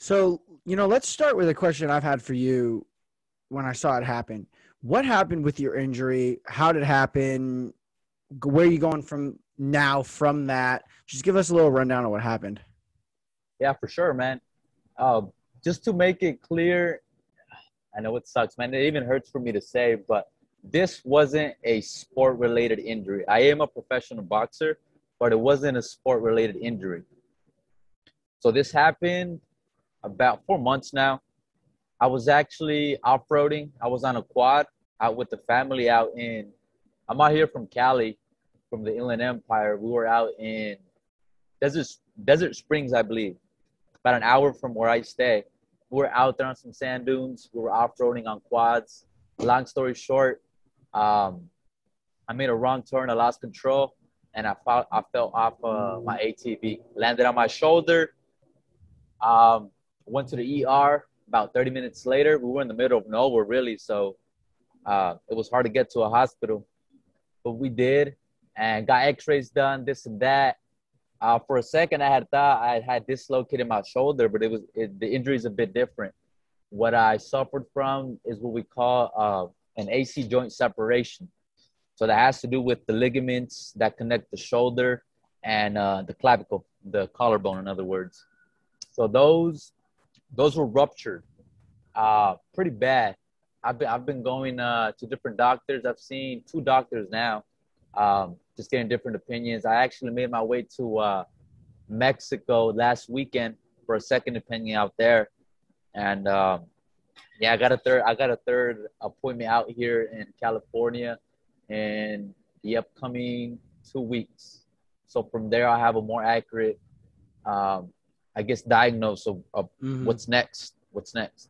So, let's start with a question I've had for you when I saw it happen. What happened with your injury? How did it happen? Where are you going from now from that? Just give us a little rundown of what happened. Yeah, for sure, man. Uh, just to make it clear, I know it sucks, man. It even hurts for me to say, but this wasn't a sport related injury. I am a professional boxer, but it wasn't a sport related injury. So this happened about 4 months now. I was actually off roading. I was on a quad out with the family I'm out here from Cali, from the Inland Empire. We were out in Desert, Desert Springs, I believe, about an hour from where I stay. We were out there on some sand dunes. We were off-roading on quads. Long story short, um, I made a wrong turn. I lost control, and I fell off my ATV. Landed on my shoulder. Went to the ER. About 30 minutes later, we were in the middle of nowhere, really. So it was hard to get to a hospital, but we did, and got X-rays done, this and that. For a second, I had thought I had dislocated my shoulder, but the injury is a bit different. What I suffered from is what we call an AC joint separation. So that has to do with the ligaments that connect the shoulder and the clavicle, the collarbone, in other words. So those were ruptured, pretty bad. I've been going to different doctors. I've seen two doctors now, just getting different opinions. I actually made my way to Mexico last weekend for a second opinion out there, and yeah, I got a third appointment out here in California in the upcoming 2 weeks. So from there, I have a more accurate, um, I guess, diagnose of Hmm. what's next. What's next?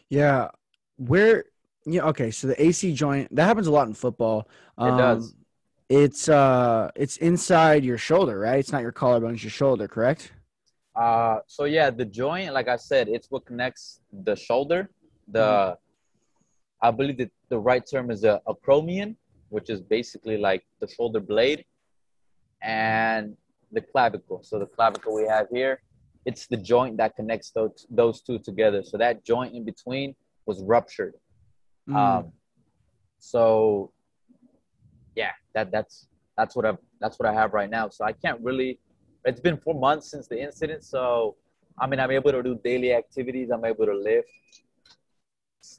Yeah. Where, yeah, okay. So the AC joint, that happens a lot in football. It Um, does. it's inside your shoulder, right? It's not your collarbone, it's your shoulder, correct? So yeah, the joint, like I said, it's what connects the shoulder. Hmm. The I believe that the right term is a acromion, which is basically like the shoulder blade, and the clavicle. So the clavicle we have here, it's the joint that connects those two together. So that joint in between was ruptured. Mm. Um, so yeah, that's what I have right now. So I can't really. It's been 4 months since the incident, so I mean I'm able to do daily activities. I'm able to lift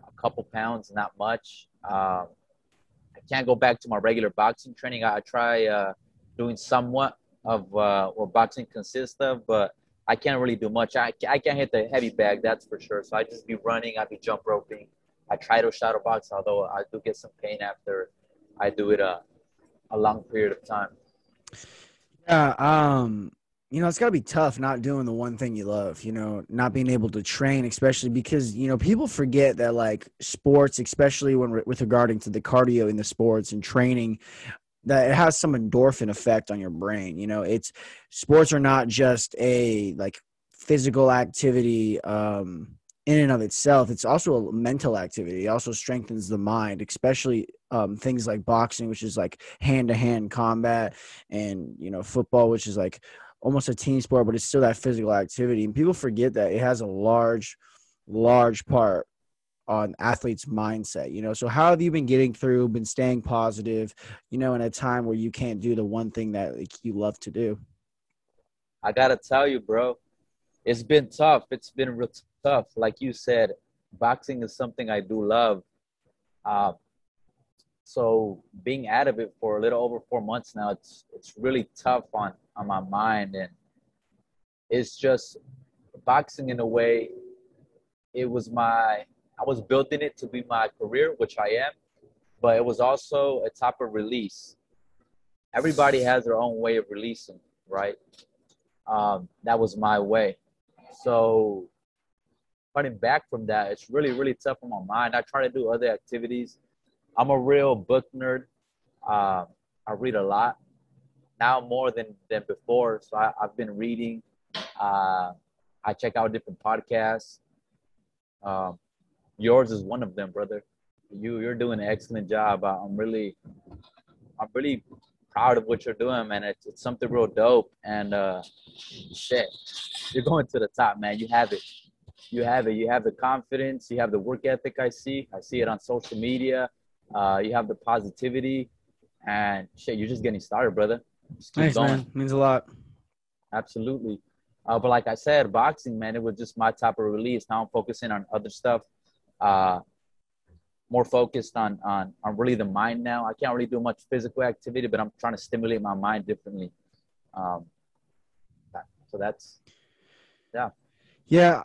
a couple pounds, not much. I can't go back to my regular boxing training. I try doing somewhat of what boxing consists of, but I can't really do much. I can't hit the heavy bag, that's for sure. So I just be running, I be jump roping. I try to shadow box, although I do get some pain after I do it a long period of time. Yeah, it's got to be tough not doing the one thing you love, not being able to train, especially because, people forget that like sports, especially with regarding to the cardio in the sports and training, that it has some endorphin effect on your brain. It's sports are not just a like physical activity in and of itself. It's also a mental activity. It also strengthens the mind, especially things like boxing, which is like hand to hand combat, and football, which is like almost a team sport, but it's still that physical activity. And people forget that it has a large part on athletes' mindset. So how have you been getting through, been staying positive, in a time where you can't do the one thing that like you love to do? I gotta tell you, bro, it's been tough. It's been real tough. Like you said, boxing is something I do love. Uh, so being out of it for a little over 4 months now, it's really tough on my mind, and it's just boxing in a way. It was my I was building it to be my career, which I am, but it was also a type of release. Everybody has their own way of releasing, right? That was my way. So cutting back from that, it's really tough on my mind. I try to do other activities. I'm a real book nerd. Uh, I read a lot now more than before. So I've been reading. Uh, I check out different podcasts. Um, yours is one of them, brother. You're doing an excellent job. I'm really proud of what you're doing, man. It's something real dope. And shit, you're going to the top, man. You have it. You have it. You have the confidence. You have the work ethic. I see it on social media. You have the positivity, and shit, you're just getting started, brother. Just keep Thanks, going. man. Means a lot. Absolutely. But like I said, boxing, man, it was just my type of release. Now I'm focusing on other stuff. More focused on really the mind now. I can't really do much physical activity, but I'm trying to stimulate my mind differently. Um, so that's, yeah. Yeah.